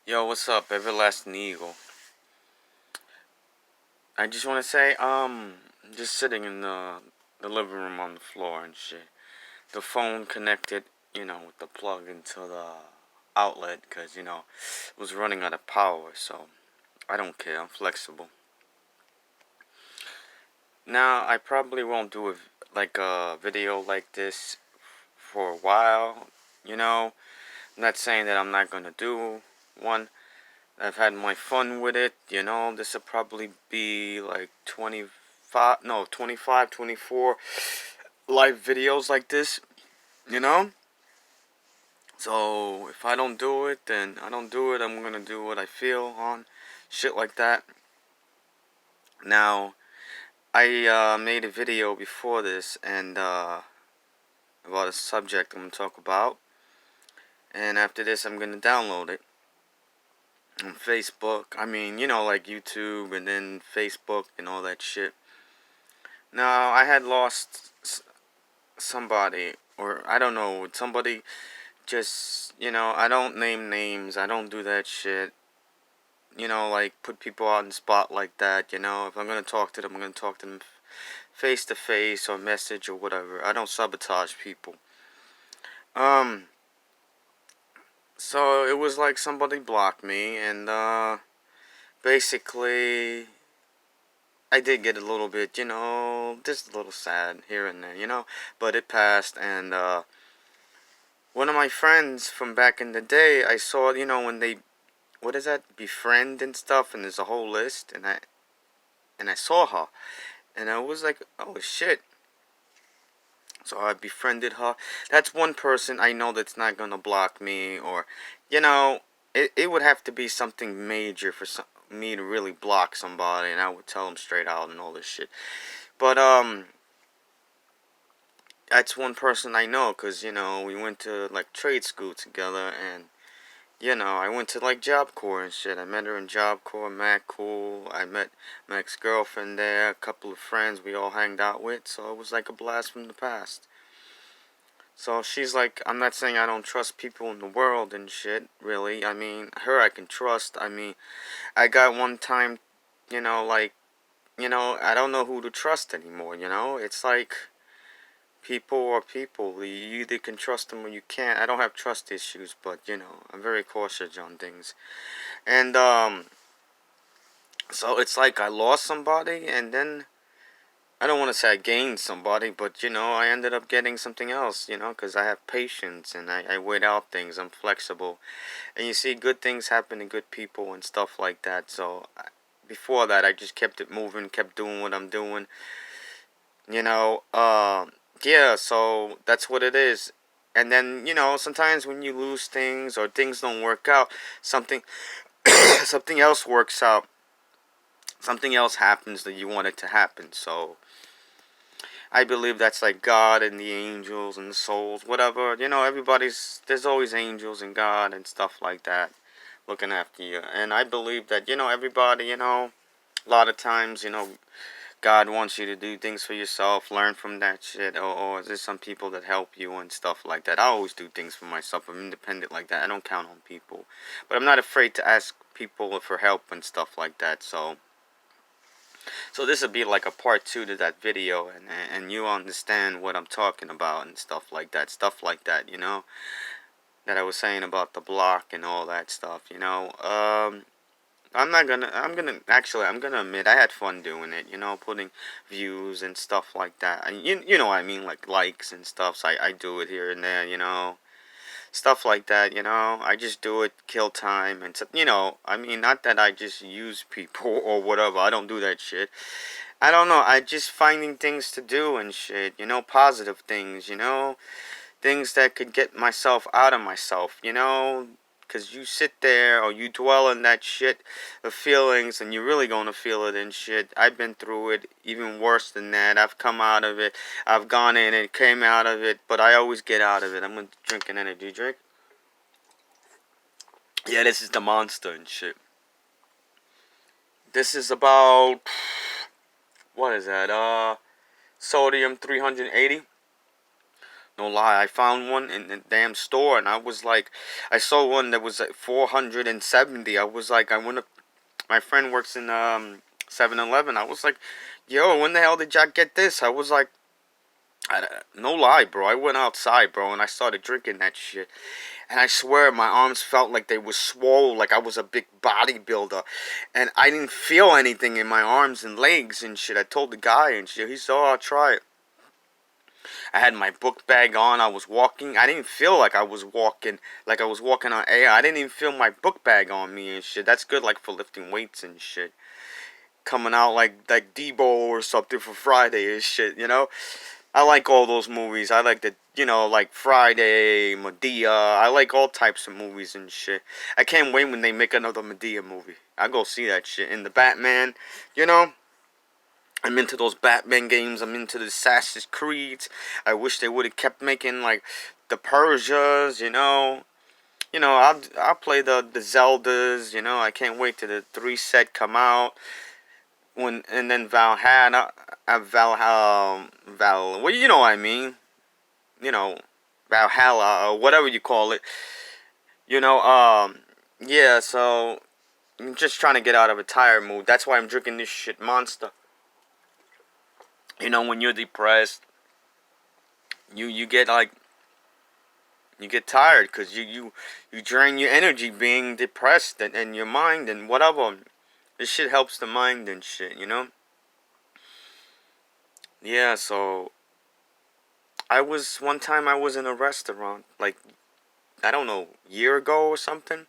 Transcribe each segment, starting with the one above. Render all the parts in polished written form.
Yo, what's up, Everlasting Eagle? I just want to say, just sitting in the living room on the floor and shit. The phone connected, with the plug into the outlet, cause it was running out of power. So I don't care. I'm flexible. Now I probably won't do a video like this for a while. I'm not saying that I'm not gonna do one. I've had my fun with it, This will probably be like 25, no, 25, 24 live videos like this, you know? So if I don't do it, then I don't do it. I'm gonna do what I feel on shit like that. Now, I made a video before this and about a subject I'm gonna talk about. And after this, I'm gonna download it on Facebook. I mean, like YouTube and then Facebook and all that shit. Now, I had lost somebody, or I don't know, somebody just, I don't name names, I don't do that shit. Like put people out in the spot like that, If I'm gonna talk to them, I'm gonna talk to them face to face or message or whatever. I don't sabotage people. Um, so it was like somebody blocked me, and basically I did get a little bit, just a little sad here and there, but it passed. And one of my friends from back in the day, I saw, when they, what is that, befriend and stuff, and there's a whole list, and I saw her, and I was like, oh shit. So I befriended her. That's one person I know that's not gonna block me, or, it would have to be something major for me to really block somebody, and I would tell them straight out and all this shit. But that's one person I know, cause we went to like trade school together, and I went to like Job Corps and shit. I met her in Job Corps, Mac Cool. I met my ex-girlfriend there, a couple of friends we all hanged out with. So it was like a blast from the past. So she's like, I'm not saying I don't trust people in the world and shit, really. I mean, her I can trust. I mean, I got one time, like, I don't know who to trust anymore, It's like people are people. You either can trust them or you can't. I don't have trust issues, but, I'm very cautious on things. And, so it's like I lost somebody, and then I don't want to say I gained somebody, but I ended up getting something else, because I have patience and I wait out things. I'm flexible, and you see, good things happen to good people and stuff like that. So before that, I just kept it moving, kept doing what I'm doing, you know. Yeah, so that's what it is. And then sometimes when you lose things or things don't work out, something something else works out. Something else happens that you want it to happen. So I believe that's like God and the angels and the souls, whatever. There's always angels and God and stuff like that looking after you. And I believe that, everybody, a lot of times, God wants you to do things for yourself, learn from that shit. Or there's some people that help you and stuff like that. I always do things for myself. I'm independent like that. I don't count on people. But I'm not afraid to ask people for help and stuff like that. So this would be like a part two to that video, and you understand what I'm talking about and stuff like that. Stuff like that, that I was saying about the block and all that stuff, I'm gonna admit I had fun doing it, putting views and stuff like that. And you know what I mean, like likes and stuff. So I do it here and there, stuff like that, I just do it, kill time, and I mean, not that I just use people or whatever. I don't do that shit. I don't know. I just finding things to do and shit, positive things, things that could get myself out of myself, because you sit there or you dwell in that shit of feelings, and you're really going to feel it and shit. I've been through it, even worse than that. I've come out of it. I've gone in and came out of it, but I always get out of it. I'm going to drink an energy drink. Yeah, this is the Monster and shit. This is about, what is that, sodium 380. No lie, I found one in the damn store, and I was like, I saw one that was like 470. I was like, I went up. My friend works in 7-Eleven. I was like, yo, when the hell did y'all get this? I was like, no lie, bro. I went outside, bro, and I started drinking that shit. And I swear my arms felt like they were swole, like I was a big bodybuilder. And I didn't feel anything in my arms and legs and shit. I told the guy and shit. He said, oh, I'll try it. I had my book bag on. I was walking. I didn't feel like I was walking on air. I didn't even feel my book bag on me and shit. That's good, like, for lifting weights and shit. Coming out like Debo or something for Friday and shit, you know? I like all those movies. I like like Friday, Medea. I like all types of movies and shit. I can't wait when they make another Medea movie. I go see that shit. And the Batman, you know, I'm into those Batman games. I'm into the Assassin's Creeds. I wish they would have kept making like the Persias, you know. I'll play the Zeldas, you know. I can't wait till the 3 set come out. And then Valhalla, well, you know what I mean, you know, Valhalla or whatever you call it, you know, yeah. So I'm just trying to get out of a tired mood. That's why I'm drinking this shit Monster. You know, when you're depressed, you get like you get tired because you drain your energy being depressed and your mind and whatever. This shit helps the mind and shit, you know. Yeah, so one time I was in a restaurant, like, I don't know, year ago or something.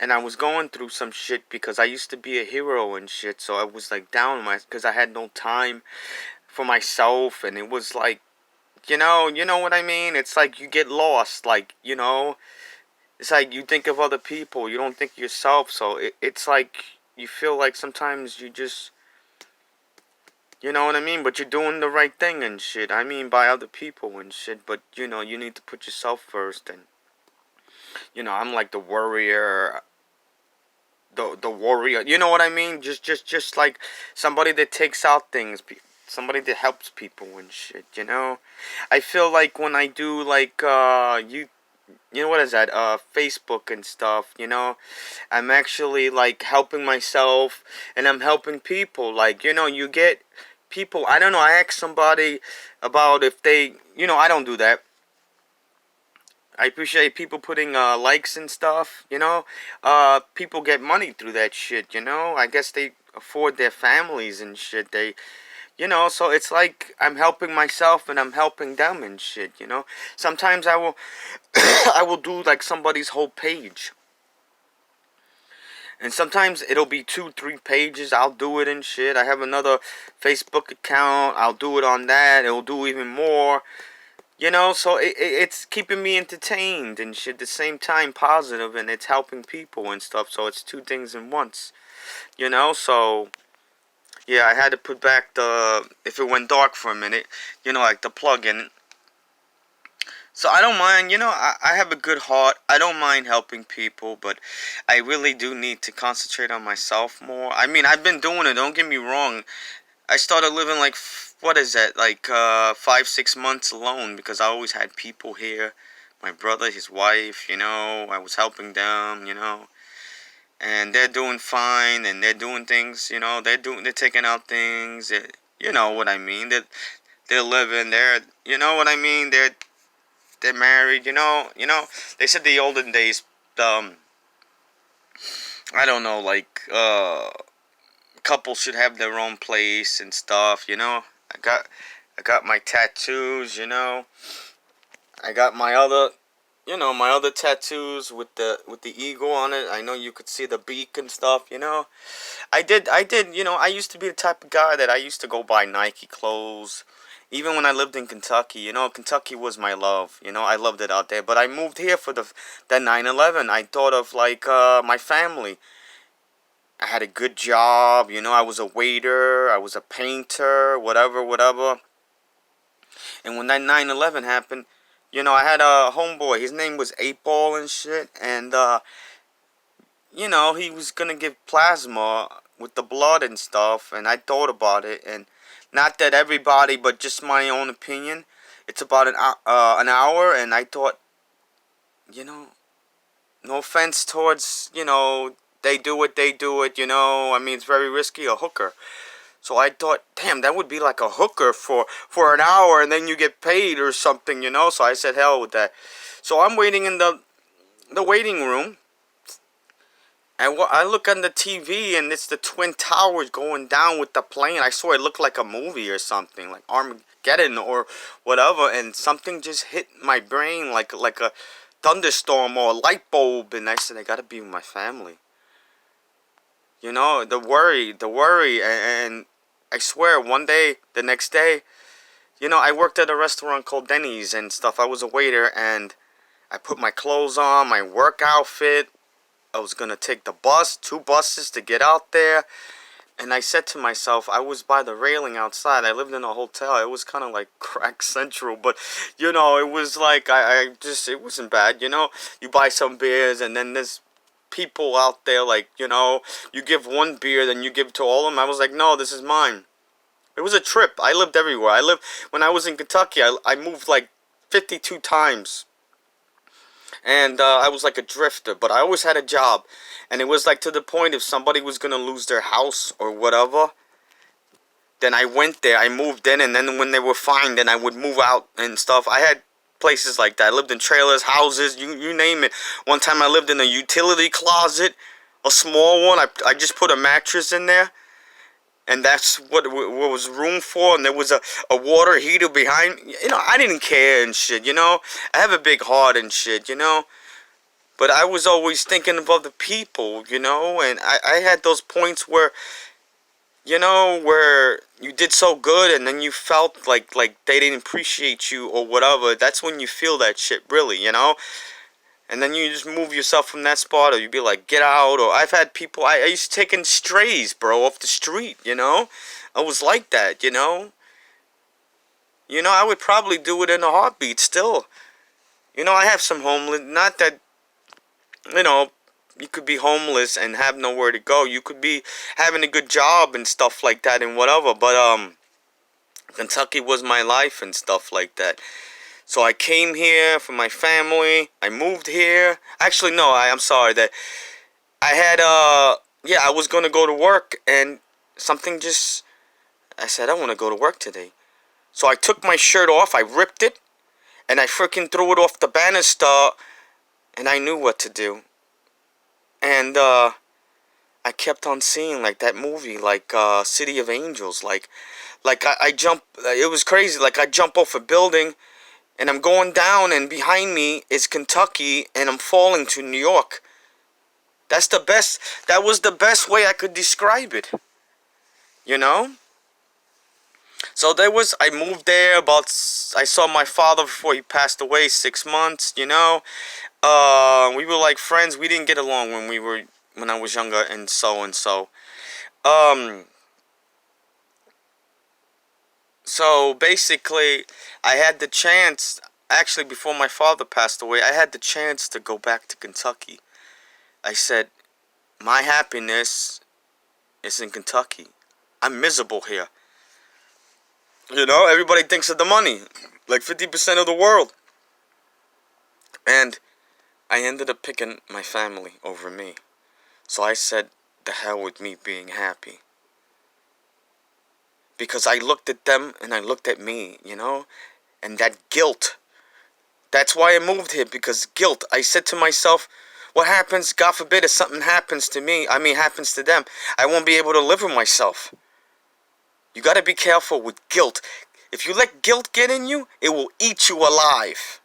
And I was going through some shit because I used to be a hero and shit. So I was like down because I had no time for myself. And it was like, you know what I mean? It's like you get lost, like, you know. It's like you think of other people, you don't think of yourself. So it's like you feel like sometimes you just, you know what I mean? But you're doing the right thing and shit. I mean, by other people and shit. But, you know, you need to put yourself first. And, you know, I'm like the warrior. The warrior. You know what I mean? Just like somebody that takes out things. Somebody that helps people and shit, you know? I feel like when I do, like, you know what is that? Facebook and stuff, you know? I'm actually, like, helping myself and I'm helping people. Like, you know, you get people, I don't know, I asked somebody about if they, you know, I don't do that. I appreciate people putting likes and stuff, you know? People get money through that shit, you know? I guess they afford their families and shit. You know, so it's like I'm helping myself and I'm helping them and shit, you know? Sometimes I will I will do like somebody's whole page. And sometimes it'll be 2-3 pages. I'll do it and shit. I have another Facebook account. I'll do it on that. It'll do even more. You know, so it's keeping me entertained and shit. At the same time, positive, and it's helping people and stuff. So it's two things in once. You know, so yeah, I had to put back if it went dark for a minute, you know, like the plug-in. So I don't mind, you know, I have a good heart. I don't mind helping people, but I really do need to concentrate on myself more. I mean, I've been doing it, don't get me wrong. I started living like, what is that, like 5-6 months alone because I always had people here. My brother, his wife, you know, I was helping them, you know. And they're doing fine and they're doing things, you know, they're taking out things, you know what I mean. They're living, you know what I mean, they're married, they said the olden days, I don't know, like, couples should have their own place and stuff, you know. I got my tattoos, you know. I got my other tattoos with the eagle on it. I know you could see the beak and stuff, you know. I did, you know, I used to be the type of guy that I used to go buy Nike clothes. Even when I lived in Kentucky, you know, Kentucky was my love. You know, I loved it out there. But I moved here for the 9/11. I thought of, like, my family. I had a good job, you know, I was a waiter, I was a painter, whatever, whatever. And when that 9/11 happened, you know, I had a homeboy. His name was 8 Ball and shit. And, you know, he was going to give plasma with the blood and stuff. And I thought about it. And not that everybody, but just my own opinion. It's about an hour, and I thought, you know, no offense towards, they do it, I mean, it's very risky, a hooker. So I thought, damn, that would be like a hooker for an hour, and then you get paid or something, So I said, hell with that. So I'm waiting in the waiting room, and I look on the TV, and it's the Twin Towers going down with the plane. I swear it looked like a movie or something, like Armageddon or whatever, and something just hit my brain like a thunderstorm or a light bulb, and I said, I gotta be with my family. The worry, and I swear, one day, the next day, I worked at a restaurant called Denny's and stuff. I was a waiter, and I put my clothes on, my work outfit. I was gonna take the bus, 2 buses to get out there. And I said to myself, I was by the railing outside. I lived in a hotel. It was kind of like crack central, but, it was like, it wasn't bad, You buy some beers, and then there's people out there, like, you give one beer, then you give it to all of them. I was like, no, this is mine. It was a trip. I lived everywhere. When I was in Kentucky, I moved like 52 times. And I was like a drifter, but I always had a job. And it was like to the point, if somebody was going to lose their house or whatever, then I went there, I moved in, and then when they were fine, then I would move out and stuff. I had places like that. I lived in trailers, houses, you name it. One time I lived in a utility closet, a small one. I just put a mattress in there. And that's what was room for, and there was a water heater behind. I didn't care and shit, I have a big heart and shit, But I was always thinking about the people, and I had those points where, where you did so good, and then you felt like they didn't appreciate you or whatever. That's when you feel that shit, really, And then you just move yourself from that spot, or you'd be like, get out. Or I've had people, I used to take in strays, bro, off the street, I was like that, I would probably do it in a heartbeat still. I have some homeless, not that, you could be homeless and have nowhere to go. You could be having a good job and stuff like that and whatever. But, Kentucky was my life and stuff like that. So I came here for my family. I moved here. Actually, no, I'm sorry. That I had, I was going to go to work, and something just, I said, I want to go to work today. So I took my shirt off, I ripped it, and I freaking threw it off the banister, and I knew what to do. And, I kept on seeing, like, that movie, like, City of Angels. Like I jump, it was crazy. Like, I jump off a building, and I'm going down, and behind me is Kentucky, and I'm falling to New York. That was the best way I could describe it. So I moved there I saw my father before he passed away, 6 months, We were like friends. We didn't get along when I was younger, and so. So basically, I had the chance, actually before my father passed away, I had the chance to go back to Kentucky. I said, my happiness is in Kentucky. I'm miserable here. Everybody thinks of the money, like 50% of the world. And I ended up picking my family over me. So I said, the hell with me being happy. Because I looked at them and I looked at me, and that guilt. That's why I moved here, because guilt. I said to myself, what happens, God forbid, if something happens to me, happens to them, I won't be able to live with myself. You got to be careful with guilt. If you let guilt get in you, it will eat you alive.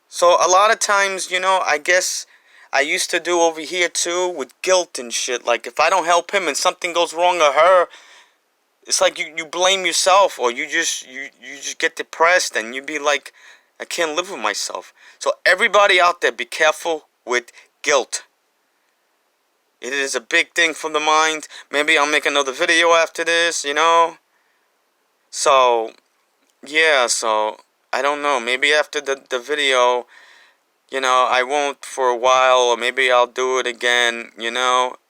So a lot of times, I guess I used to do over here too with guilt and shit. Like, if I don't help him and something goes wrong or her, it's like you blame yourself, or you just get depressed, and you be like, I can't live with myself. So everybody out there, be careful with guilt. It is a big thing for the mind. Maybe I'll make another video after this, So, yeah, so, I don't know. Maybe after the video, I won't for a while, or maybe I'll do it again,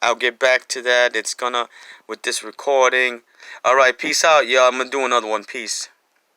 I'll get back to that. It's gonna, with this recording. Alright, peace out, y'all. I'm gonna do another one. Peace.